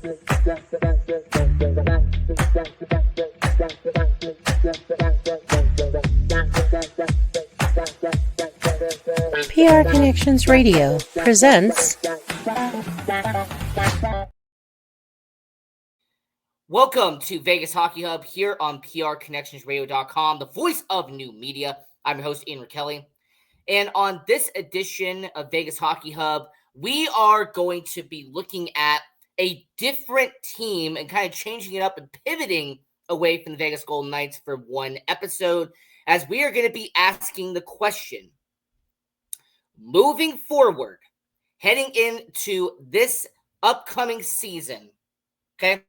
PR Connections Radio presents. Welcome to Vegas Hockey Hub here on PRConnectionsRadio.com, the voice of new media. I'm your host, Ian Rachiele. And on this edition of Vegas Hockey Hub, we are going to be looking at a different team and kind of changing it up and pivoting away from the Vegas Golden Knights for one episode, as we are going to be asking the question, moving forward, heading into this upcoming season, okay,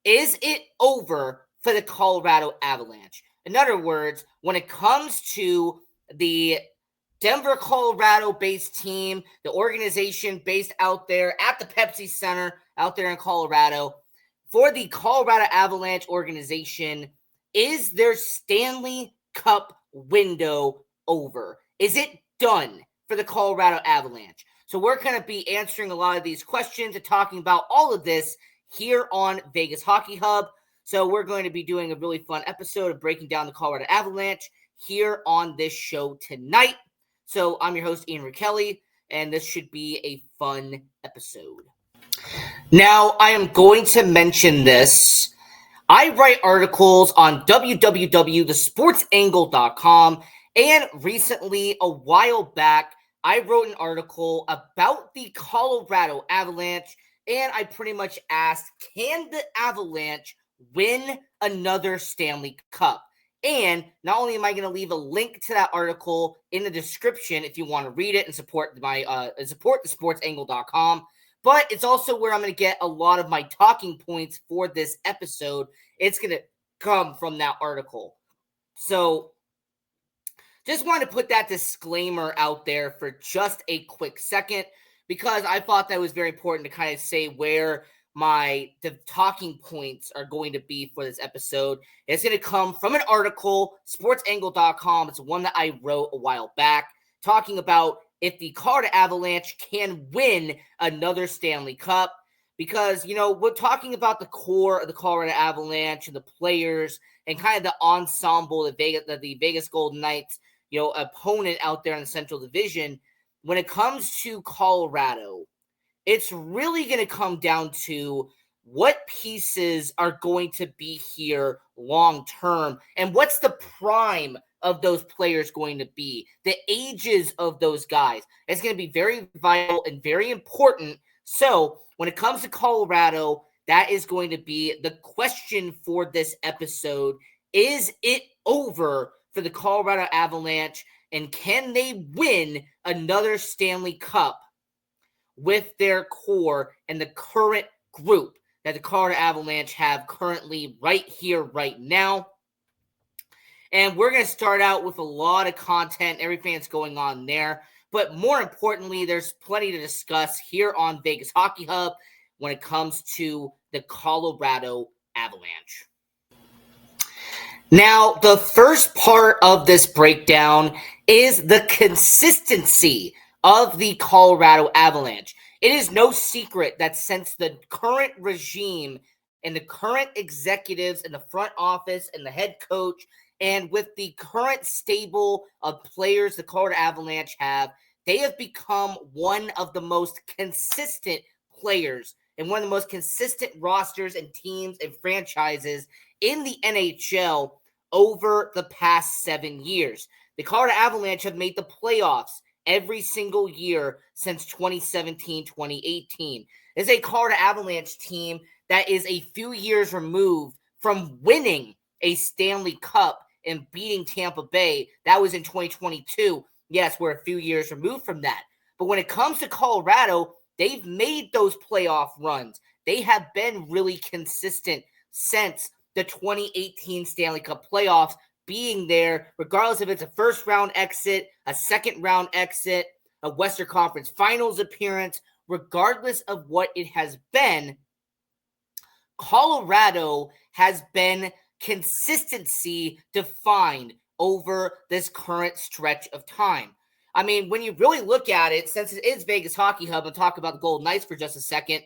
is it over for the Colorado Avalanche? In other words, when it comes to the Denver, Colorado-based team, the organization based out there at the Pepsi Center out there in Colorado, for the Colorado Avalanche organization, is their Stanley Cup window over? Is it done for the Colorado Avalanche? So we're going to be answering a lot of these questions and talking about all of this here on Vegas Hockey Hub. So we're going to be doing a really fun episode of breaking down the Colorado Avalanche here on this show tonight. So I'm your host, Ian Rachiele, and this should be a fun episode. Now, I am going to mention this. I write articles on www.thesportsangle.com, and recently, a while back, I wrote an article about the Colorado Avalanche, and I pretty much asked, can the Avalanche win another Stanley Cup? And not only am I going to leave a link to that article in the description if you want to read it and support thesportsangle.com, but it's also where I'm going to get a lot of my talking points for this episode. It's going to come from that article. So just wanted to put that disclaimer out there for just a quick second, because I thought that was very important to kind of say where the talking points are going to be for this episode. It's going to come from an article, sportsangle.com. It's one that I wrote a while back, talking about if the Colorado Avalanche can win another Stanley Cup. Because, you know, we're talking about the core of the Colorado Avalanche and the players and kind of the ensemble of the Vegas Golden Knights, you know, opponent out there in the Central Division. When it comes to Colorado, it's really going to come down to what pieces are going to be here long term and what's the prime of those players going to be, the ages of those guys. It's going to be very vital and very important. So when it comes to Colorado, that is going to be the question for this episode. Is it over for the Colorado Avalanche, and can they win another Stanley Cup with their core and the current group that the Colorado Avalanche have currently right here, right now? And we're going to start out with a lot of content, everything that's going on there. But more importantly, there's plenty to discuss here on Vegas Hockey Hub when it comes to the Colorado Avalanche. Now, the first part of this breakdown is the consistency of the Colorado Avalanche. It is no secret that since the current regime and the current executives in the front office and the head coach, and with the current stable of players the Colorado Avalanche have, they have become one of the most consistent players and one of the most consistent rosters and teams and franchises in the NHL over the past 7 years. The Colorado Avalanche have made the playoffs every single year since 2017-2018. It's a Colorado Avalanche team that is a few years removed from winning a Stanley Cup and beating Tampa Bay. That was in 2022. Yes, we're a few years removed from that. But when it comes to Colorado, they've made those playoff runs. They have been really consistent since the 2018 Stanley Cup playoffs, being there, regardless if it's a first-round exit, a second-round exit, a Western Conference Finals appearance, regardless of what it has been, Colorado has been consistency defined over this current stretch of time. I mean, when you really look at it, since it is Vegas Hockey Hub, and talk about the Golden Knights for just a second,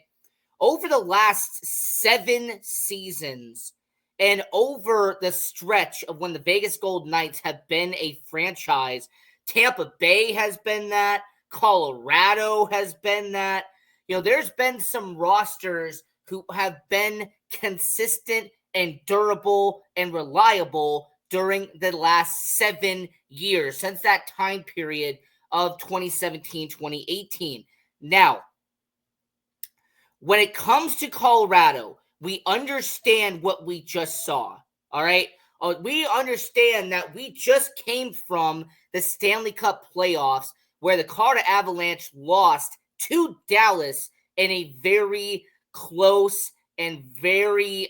over the last 7 seasons and over the stretch of when the Vegas Golden Knights have been a franchise, Tampa Bay has been that, Colorado has been that. There's been some rosters who have been consistent and durable and reliable during the last 7 years, since that time period of 2017, 2018. Now, when it comes to Colorado, we understand what we just saw, all right? We understand that we just came from the Stanley Cup playoffs where the Colorado Avalanche lost to Dallas in a very close and very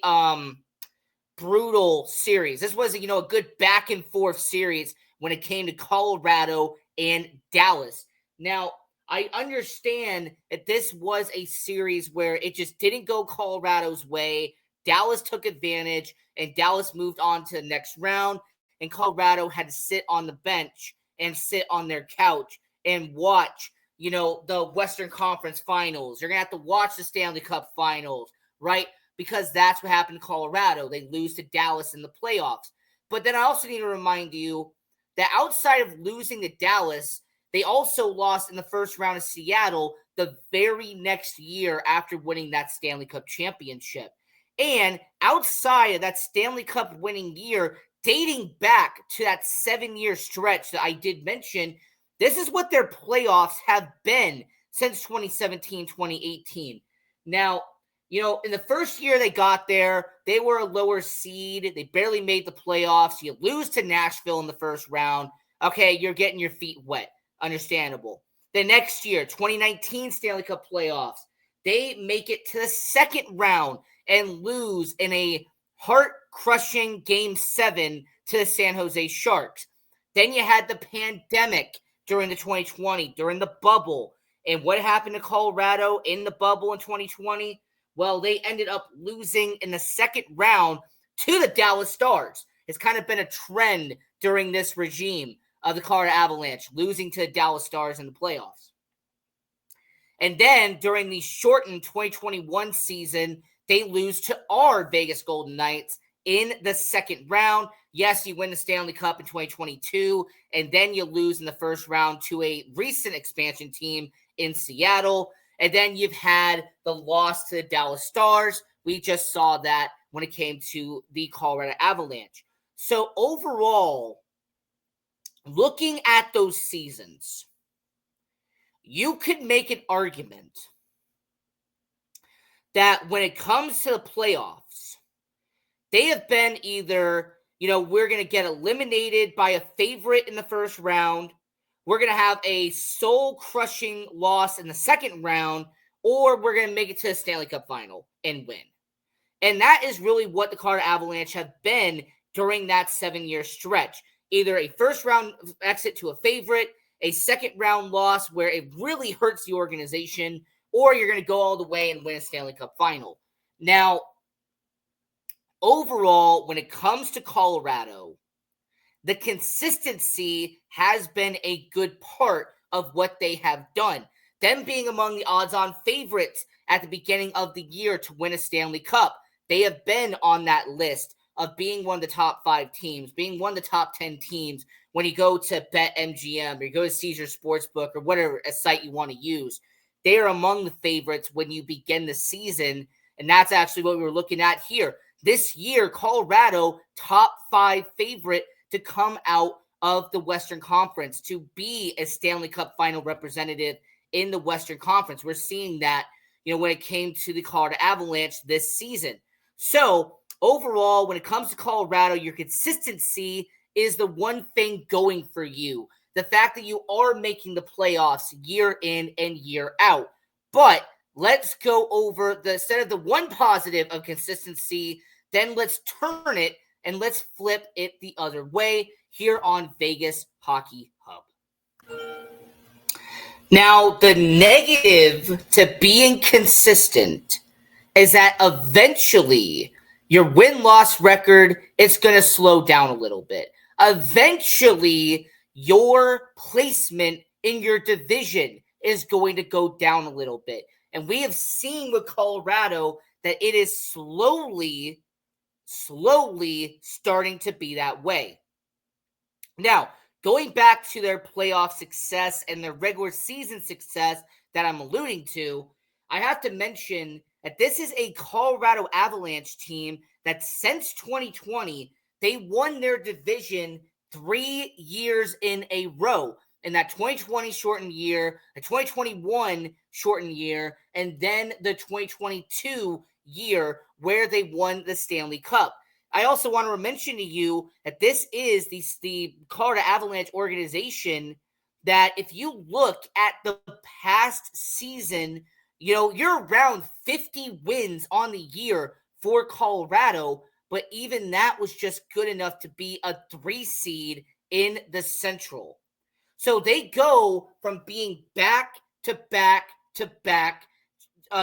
brutal series. This was, a good back and forth series when it came to Colorado and Dallas. Now, I understand that this was a series where it just didn't go Colorado's way. Dallas took advantage, and Dallas moved on to the next round, and Colorado had to sit on the bench and sit on their couch and watch, the Western Conference Finals. You're going to have to watch the Stanley Cup Finals, right? Because that's what happened to Colorado. They lose to Dallas in the playoffs. But then I also need to remind you that outside of losing to Dallas, they also lost in the first round of Seattle the very next year after winning that Stanley Cup championship. And outside of that Stanley Cup winning year, dating back to that 7-year stretch that I did mention, this is what their playoffs have been since 2017, 2018. Now, in the first year they got there, they were a lower seed. They barely made the playoffs. You lose to Nashville in the first round. Okay, you're getting your feet wet. Understandable. The next year, 2019 Stanley Cup playoffs, they make it to the second round and lose in a heart-crushing Game 7 to the San Jose Sharks. Then you had the pandemic during the 2020, during the bubble. And what happened to Colorado in the bubble in 2020? Well, they ended up losing in the second round to the Dallas Stars. It's kind of been a trend during this regime of the Colorado Avalanche, losing to the Dallas Stars in the playoffs. And then during the shortened 2021 season, they lose to our Vegas Golden Knights in the second round. Yes, you win the Stanley Cup in 2022, and then you lose in the first round to a recent expansion team in Seattle. And then you've had the loss to the Dallas Stars. We just saw that when it came to the Colorado Avalanche. So overall, looking at those seasons, you could make an argument that when it comes to the playoffs, they have been either, we're going to get eliminated by a favorite in the first round, we're going to have a soul-crushing loss in the second round, or we're going to make it to the Stanley Cup final and win. And that is really what the Colorado Avalanche have been during that 7-year stretch. Either a first-round exit to a favorite, a second-round loss where it really hurts the organization, or you're going to go all the way and win a Stanley Cup final. Now, overall, when it comes to Colorado, the consistency has been a good part of what they have done. Them being among the odds-on favorites at the beginning of the year to win a Stanley Cup. They have been on that list of being one of the top 5 teams, being one of the top 10 teams when you go to BetMGM or you go to Caesar Sportsbook or whatever a site you want to use. They are among the favorites when you begin the season, and that's actually what we were looking at here. This year, Colorado, top 5 favorite to come out of the Western Conference, to be a Stanley Cup final representative in the Western Conference. We're seeing that, when it came to the Colorado Avalanche this season. So overall, when it comes to Colorado, your consistency is the one thing going for you. The fact that you are making the playoffs year in and year out. But let's go over instead of the one positive of consistency, then let's turn it and let's flip it the other way here on Vegas Hockey Hub. Now, the negative to being consistent is that eventually your win-loss record is going to slow down a little bit. Eventually, your placement in your division is going to go down a little bit. And we have seen with Colorado that it is slowly starting to be that way. Now, going back to their playoff success and their regular season success that I'm alluding to, I have to mention that this is a Colorado Avalanche team that since 2020, they won their division 3 years in a row. In that 2020 shortened year, the 2021 shortened year, and then the 2022 year where they won the Stanley Cup. I also want to mention to you that this is the Colorado Avalanche organization that if you look at the past season, you're around 50 wins on the year for Colorado, but even that was just good enough to be a 3 seed in the Central. So they go from being back to back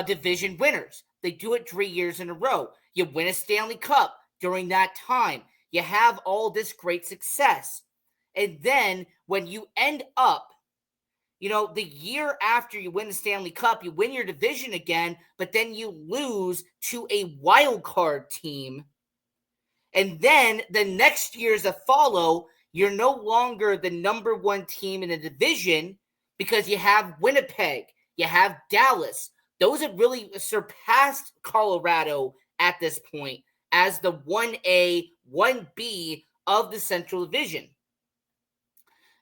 division winners. They do it 3 years in a row. You win a Stanley Cup during that time. You have all this great success. And then when you end up, the year after you win the Stanley Cup, you win your division again, but then you lose to a wild card team. And then the next years that follow, you're no longer the number 1 team in the division because you have Winnipeg, you have Dallas. Those have really surpassed Colorado at this point as the 1A, 1B of the Central Division.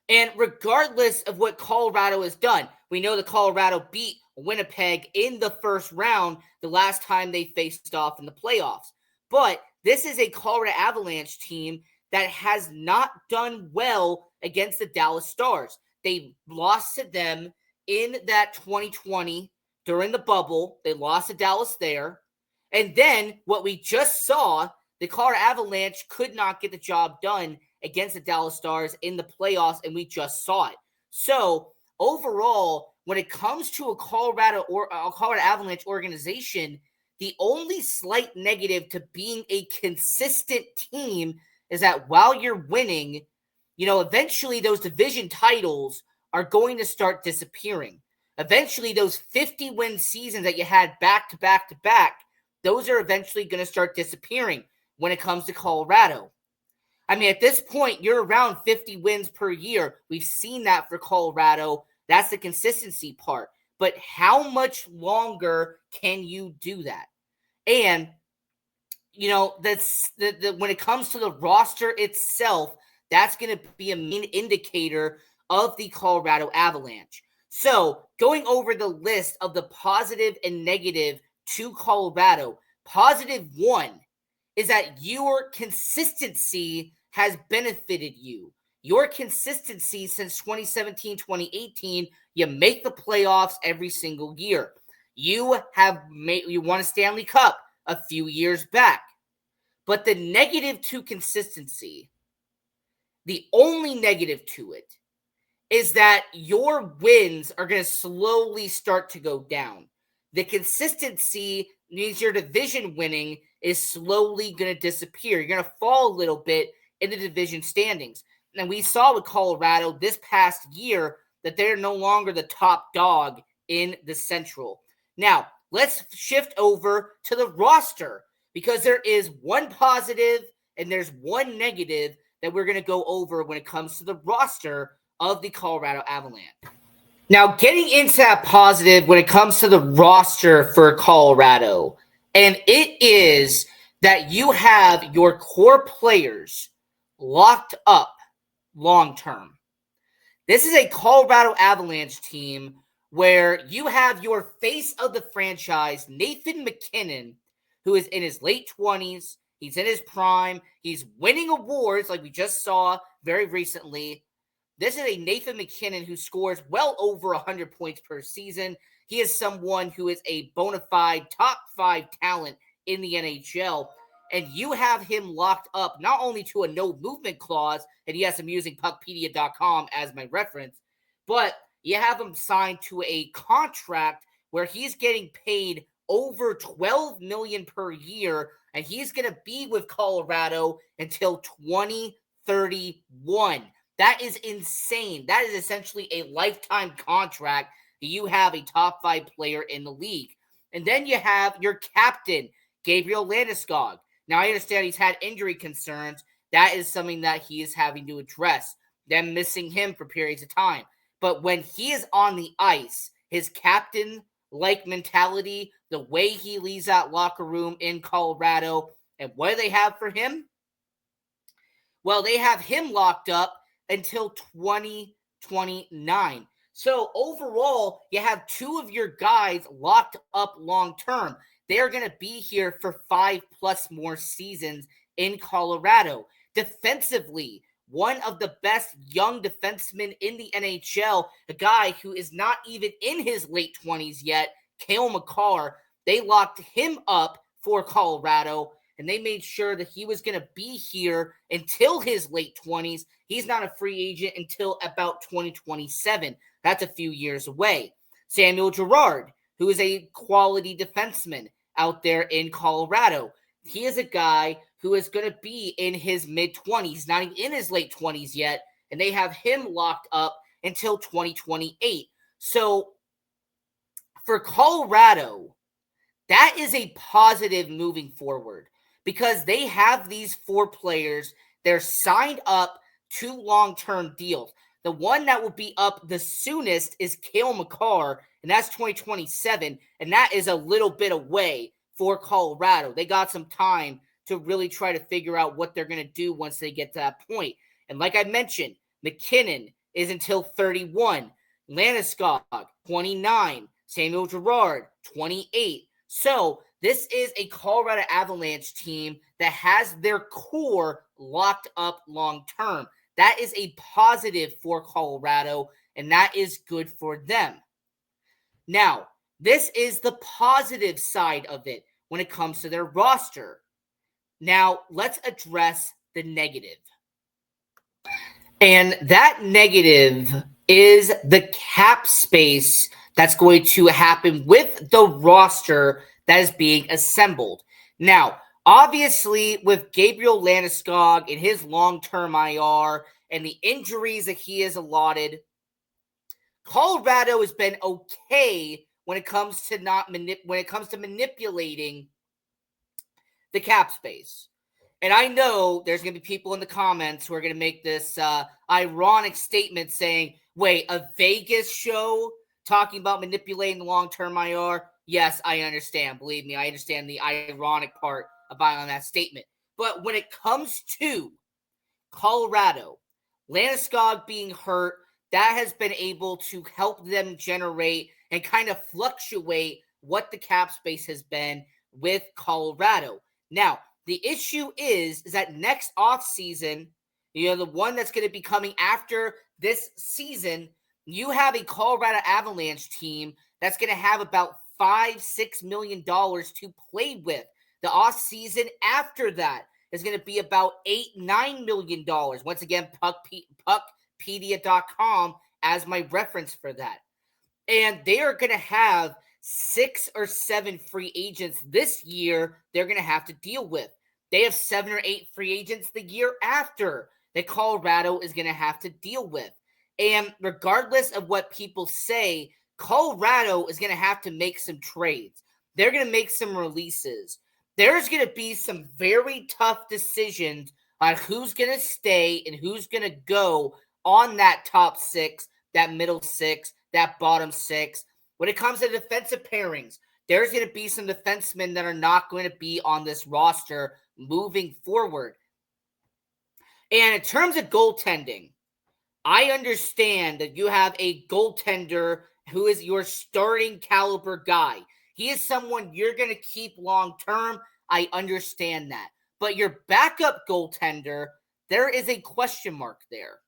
And regardless of what Colorado has done, we know that Colorado beat Winnipeg in the first round the last time they faced off in the playoffs. But this is a Colorado Avalanche team that has not done well against the Dallas Stars. They lost to them in that 2020 during the bubble. They lost to Dallas there. And then what we just saw, the Colorado Avalanche could not get the job done against the Dallas Stars in the playoffs, and we just saw it. So overall, when it comes to a Colorado Avalanche organization, the only slight negative to being a consistent team is that while you're winning, eventually those division titles are going to start disappearing. Eventually, those 50-win seasons that you had back to back to back, those are eventually going to start disappearing when it comes to Colorado. I mean, at this point, you're around 50 wins per year. We've seen that for Colorado. That's the consistency part. But how much longer can you do that? And, that's when it comes to the roster itself, that's going to be a main indicator of the Colorado Avalanche. So going over the list of the positive and negative to Colorado, positive 1 is that your consistency has benefited you. Your consistency since 2017, 2018, you make the playoffs every single year. You won a Stanley Cup a few years back. But the negative to consistency, the only negative to it, is that your wins are going to slowly start to go down. The consistency means your division winning is slowly going to disappear. You're going to fall a little bit in the division standings. And we saw with Colorado this past year that they're no longer the top dog in the Central. Now, let's shift over to the roster because there is one positive and there's one negative that we're going to go over when it comes to the roster of the Colorado Avalanche. Now, getting into that positive when it comes to the roster for Colorado, and it is that you have your core players locked up long-term. This is a Colorado Avalanche team where you have your face of the franchise, Nathan MacKinnon, who is in his late 20s. He's in his prime. He's winning awards like we just saw very recently. This is a Nathan MacKinnon who scores well over 100 points per season. He is someone who is a bona fide top 5 talent in the NHL. And you have him locked up not only to a no movement clause, and yes, I'm using puckpedia.com as my reference, but you have him signed to a contract where he's getting paid over $12 million per year, and he's going to be with Colorado until 2031. That is insane. That is essentially a lifetime contract you have a top 5 player in the league. And then you have your captain, Gabriel Landeskog. Now, I understand he's had injury concerns. That is something that he is having to address, them missing him for periods of time. But when he is on the ice, his captain-like mentality, the way he leaves that locker room in Colorado, and what do they have for him? Well, they have him locked up until 2029. So overall, you have 2 of your guys locked up long-term. They're going to be here for 5+ more seasons in Colorado. Defensively, one of the best young defensemen in the NHL, a guy who is not even in his late 20s yet, Cale Makar. They locked him up for Colorado, and they made sure that he was going to be here until his late 20s. He's not a free agent until about 2027. That's a few years away. Samuel Girard, who is a quality defenseman out there in Colorado. He is a guy who is going to be in his mid-20s, not even in his late 20s yet, and they have him locked up until 2028. So for Colorado, that is a positive moving forward because they have these 4 players. They're signed up to long-term deals. The one that will be up the soonest is Cale Makar, and that's 2027, and that is a little bit away for Colorado. They got some time to really try to figure out what they're going to do once they get to that point. And like I mentioned, McKinnon is until 31, Landeskog, 29, Samuel Girard, 28. So this is a Colorado Avalanche team that has their core locked up long-term. That is a positive for Colorado, and that is good for them. Now, this is the positive side of it when it comes to their roster. Now, let's address the negative. And that negative is the cap space that's going to happen with the roster that is being assembled. Now, obviously, with Gabriel Landeskog and his long-term IR and the injuries that he has allotted, Colorado has been okay when it comes to manipulating the cap space. And I know there's going to be people in the comments who are going to make this ironic statement saying, wait, a Vegas show talking about manipulating the long-term IR? Yes, I understand. Believe me, I understand the ironic part about on that statement. But when it comes to Colorado, Landeskog being hurt, that has been able to help them generate and kind of fluctuate what the cap space has been with Colorado. Now, the issue is that next offseason, the one that's going to be coming after this season, you have a Colorado Avalanche team that's going to have about $5-6 million to play with. The offseason after that is going to be about $8-9 million. Once again, Puckpedia.com as my reference for that. And they are going to have 6 or 7 free agents this year they're going to have to deal with. They have 7 or 8 free agents the year after that Colorado is going to have to deal with. And regardless of what people say, Colorado is going to have to make some trades. They're going to make some releases. There's going to be some very tough decisions on who's going to stay and who's going to go on that top 6, that middle 6, that bottom 6. When it comes to defensive pairings, there's going to be some defensemen that are not going to be on this roster moving forward. And in terms of goaltending, I understand that you have a goaltender who is your starting caliber guy. He is someone you're going to keep long-term. I understand that. But your backup goaltender, there is a question mark there.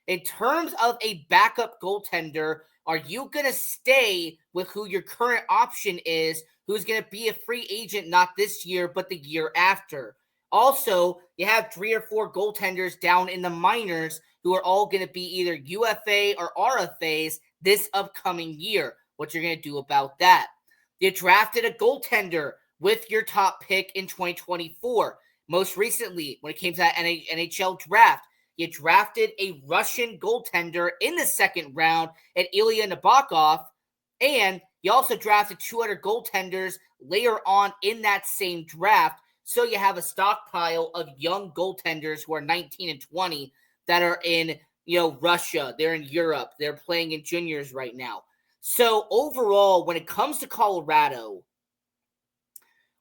In terms of a backup goaltender, are you going to stay with who your current option is, who's going to be a free agent not this year, but the year after? Also, you have 3 or 4 goaltenders down in the minors who are all going to be either UFA or RFAs this upcoming year. What you're going to do about that? You drafted a goaltender with your top pick in 2024. Most recently, when it came to that NHL draft, you drafted a Russian goaltender in the second round at Ilya Nabokov, And you also drafted 2 other goaltenders later on in that same draft. So you have a stockpile of young goaltenders who are 19 and 20 that are in, Russia. They're in Europe. They're playing in juniors right now. So overall, when it comes to Colorado,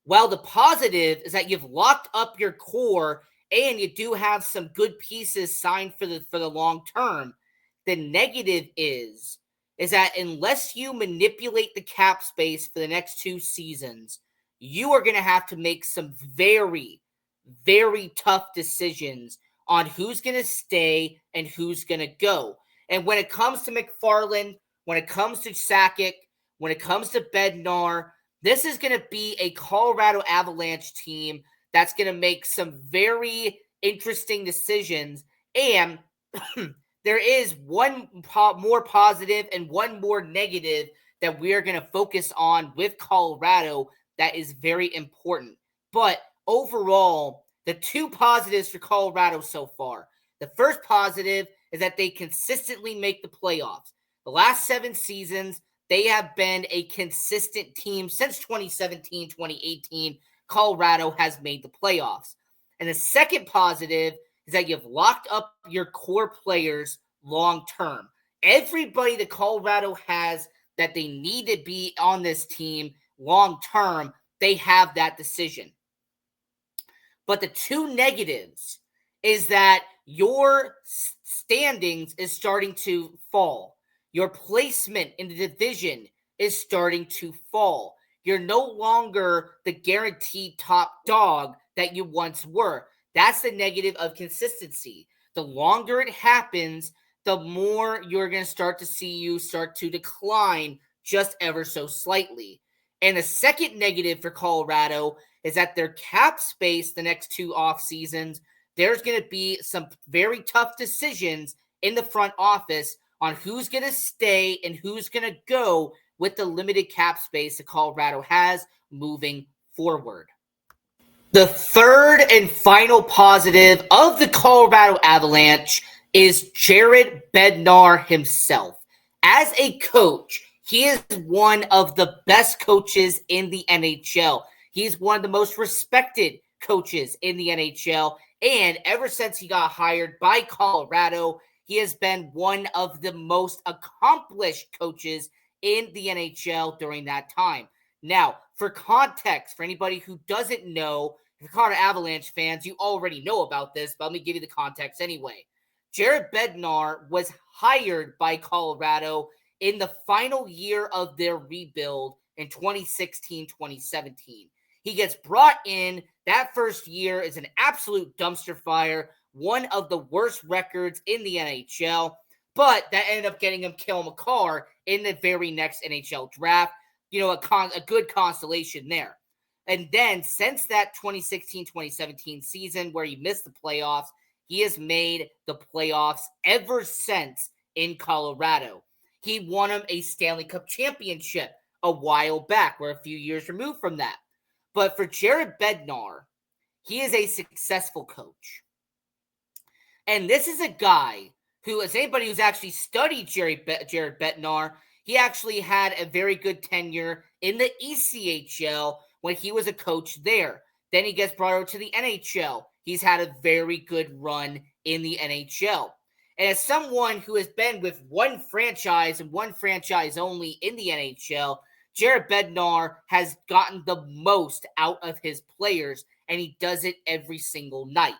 while the positive is that you've locked up your core and you do have some good pieces signed for the long term, the negative is that unless you manipulate the cap space for the next 2 seasons, you are going to have to make some very, very tough decisions on who's going to stay and who's going to go. And when it comes to McFarland, when it comes to Sakic, when it comes to Bednar, this is going to be a Colorado Avalanche team that's going to make some very interesting decisions. And there is one more positive and one more negative that we are going to focus on with Colorado that is very important. But overall, the 2 positives for Colorado so far. The first positive is that they consistently make the playoffs. The last 7 seasons, they have been a consistent team since 2017, 2018. Colorado has made the playoffs. And the second positive is that you've locked up your core players long term. Everybody that Colorado has that they need to be on this team long term, they have that decision. But the 2 negatives is that your standings is starting to fall. Your placement in the division is starting to fall. You're no longer the guaranteed top dog that you once were. That's the negative of consistency. The longer it happens, the more you're going to start to see you start to decline just ever so slightly. And the second negative for Colorado is that their cap space the next 2 off seasons, there's going to be some very tough decisions in the front office on who's going to stay and who's going to go with the limited cap space that Colorado has moving forward. The third and final positive of the Colorado Avalanche is Jared Bednar himself. As a coach, he is one of the best coaches in the NHL. He's one of the most respected coaches in the NHL. And ever since he got hired by Colorado, he has been one of the most accomplished coaches in the NHL during that time. Now, for context, for anybody who doesn't know, if you're Colorado Avalanche fans, you already know about this, but let me give you the context anyway. Jared Bednar was hired by Colorado in the final year of their rebuild in 2016-2017. He gets brought in. That first year is an absolute dumpster fire, one of the worst records in the NHL, but that ended up getting him Cale Makar in the very next NHL draft. A good constellation there. And then since that 2016-2017 season where he missed the playoffs, he has made the playoffs ever since in Colorado. He won him a Stanley Cup championship a while back. We're a few years removed from that. But for Jared Bednar, he is a successful coach. And this is a guy who, as anybody who's actually studied Jared Bednar, he actually had a very good tenure in the ECHL when he was a coach there. Then he gets brought over to the NHL. He's had a very good run in the NHL. And as someone who has been with one franchise and one franchise only in the NHL, Jared Bednar has gotten the most out of his players, and he does it every single night.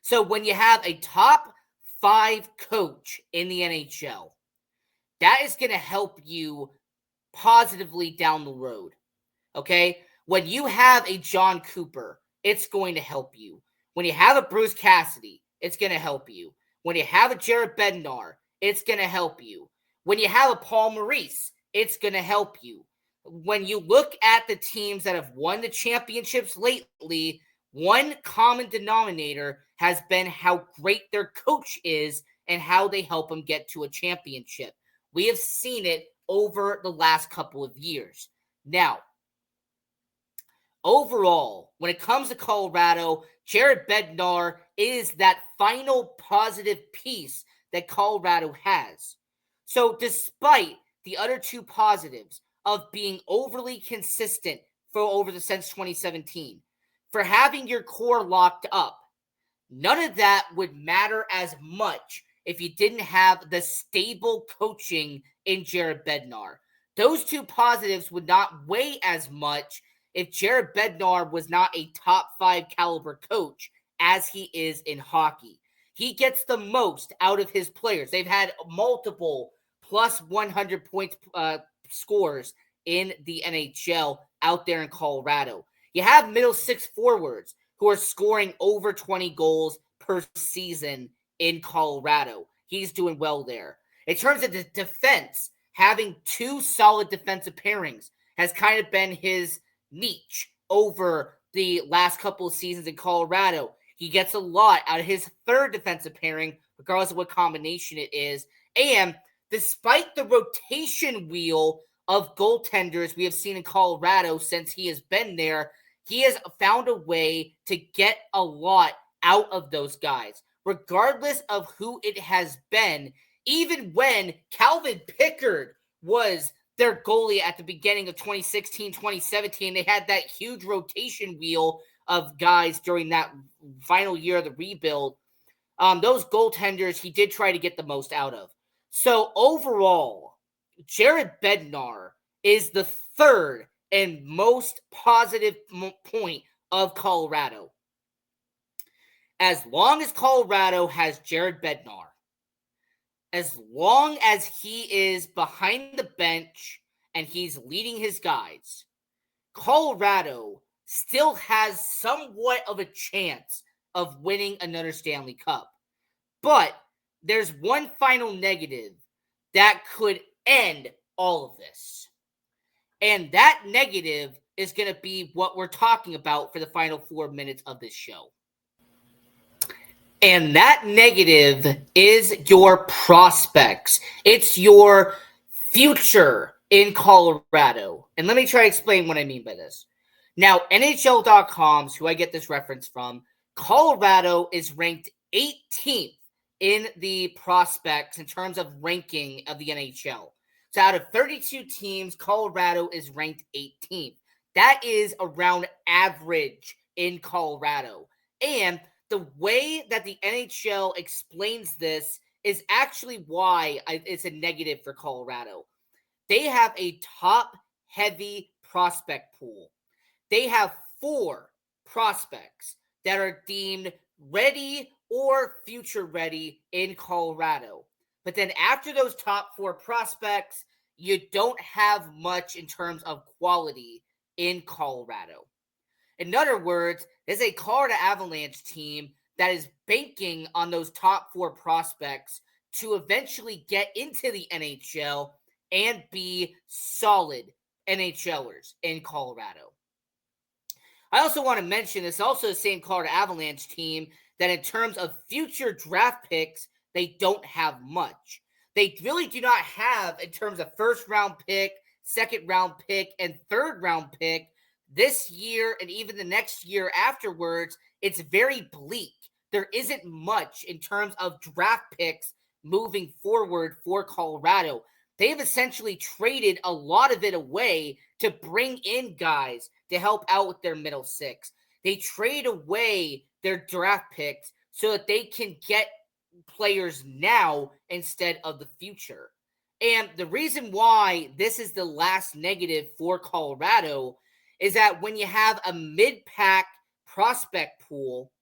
So when you have a top 5 coach in the NHL, that is going to help you positively down the road, okay? When you have a John Cooper, it's going to help you. When you have a Bruce Cassidy, it's going to help you. When you have a Jared Bednar, it's going to help you. When you have a Paul Maurice, it's going to help you. When you look at the teams that have won the championships lately, one common denominator has been how great their coach is and how they help them get to a championship. We have seen it over the last couple of years. Now, overall, when it comes to Colorado, Jared Bednar is that final positive piece that Colorado has. So despite the other two positives of being overly consistent since 2017, for having your core locked up, none of that would matter as much if you didn't have the stable coaching in Jared Bednar. Those two positives would not weigh as much if Jared Bednar was not a top 5 caliber coach as he is in hockey. He gets the most out of his players. They've had multiple plus 100 points scores in the NHL out there in Colorado. You have middle six forwards who are scoring over 20 goals per season in Colorado. He's doing well there. In terms of the defense, having two solid defensive pairings has kind of been his niche over the last couple of seasons in Colorado. He gets a lot out of his third defensive pairing, regardless of what combination it is. And despite the rotation wheel of goaltenders we have seen in Colorado since he has been there, he has found a way to get a lot out of those guys, regardless of who it has been. Even when Calvin Pickard was their goalie at the beginning of 2016, 2017, they had that huge rotation wheel of guys during that final year of the rebuild. Those goaltenders, he did try to get the most out of. So overall, Jared Bednar is the third and most positive point of Colorado. As long as Colorado has Jared Bednar, as long as he is behind the bench and he's leading his guys, Colorado still has somewhat of a chance of winning another Stanley Cup. But there's one final negative that could end all of this. And that negative is going to be what we're talking about for the final 4 minutes of this show. And that negative is your prospects. It's your future in Colorado. And let me try to explain what I mean by this. Now, NHL.com's, who I get this reference from, Colorado is ranked 18th in the prospects in terms of ranking of the NHL. So out of 32 teams, Colorado is ranked 18th. That is around average in Colorado. And the way that the NHL explains this is actually why it's a negative for Colorado. They have a top-heavy prospect pool. They have 4 prospects that are deemed ready or future ready in Colorado. But then after those top 4 prospects, you don't have much in terms of quality in Colorado. In other words, there's a Colorado Avalanche team that is banking on those top 4 prospects to eventually get into the NHL and be solid NHLers in Colorado. I also want to mention it's also the same Colorado Avalanche team that in terms of future draft picks, they don't have much. They really do not have, in terms of first-round pick, second-round pick, and third-round pick, this year and even the next year afterwards, it's very bleak. There isn't much in terms of draft picks moving forward for Colorado. They've essentially traded a lot of it away to bring in guys to help out with their middle six. They trade away their draft picks so that they can get players now instead of the future. And the reason why this is the last negative for Colorado is that when you have a mid-pack prospect pool,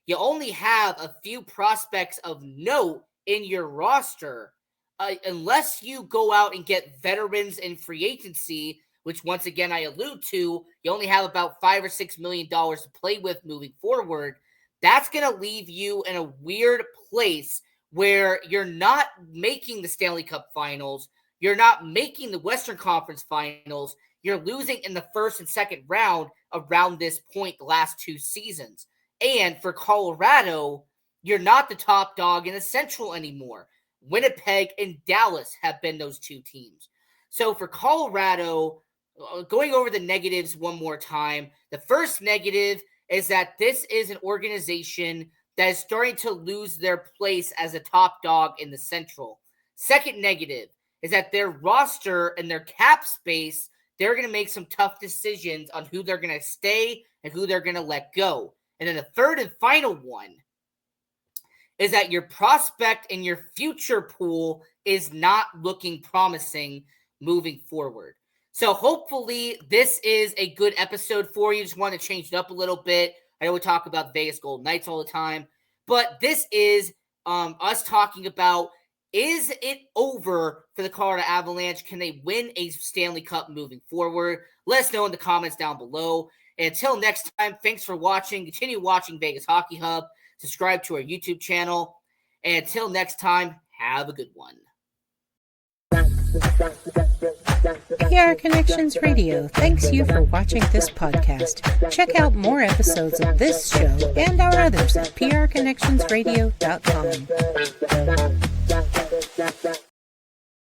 you only have a few prospects of note in your roster, unless you go out and get veterans in free agency, which once again I allude to, you only have about $5 or $6 million to play with moving forward. That's going to leave you in a weird place where you're not making the Stanley Cup Finals, you're not making the Western Conference Finals, you're losing in the first and second round around this point the last 2 seasons. And for Colorado, you're not the top dog in the Central anymore. Winnipeg and Dallas have been those 2 teams. So for Colorado, going over the negatives one more time, the first negative is that this is an organization that is starting to lose their place as a top dog in the Central. Second negative is that their roster and their cap space, they're going to make some tough decisions on who they're going to stay and who they're going to let go. And then the third and final one is that your prospect and your future pool is not looking promising moving forward. So hopefully this is a good episode for you. Just want to change it up a little bit. I know we talk about Vegas Golden Knights all the time, but this is us talking about, is it over for the Colorado Avalanche? Can they win a Stanley Cup moving forward? Let us know in the comments down below. And until next time, thanks for watching. Continue watching Vegas Hockey Hub. Subscribe to our YouTube channel. And until next time, have a good one. PR Connections Radio thanks you for watching this podcast. Check out more episodes of this show and our others at prconnectionsradio.com.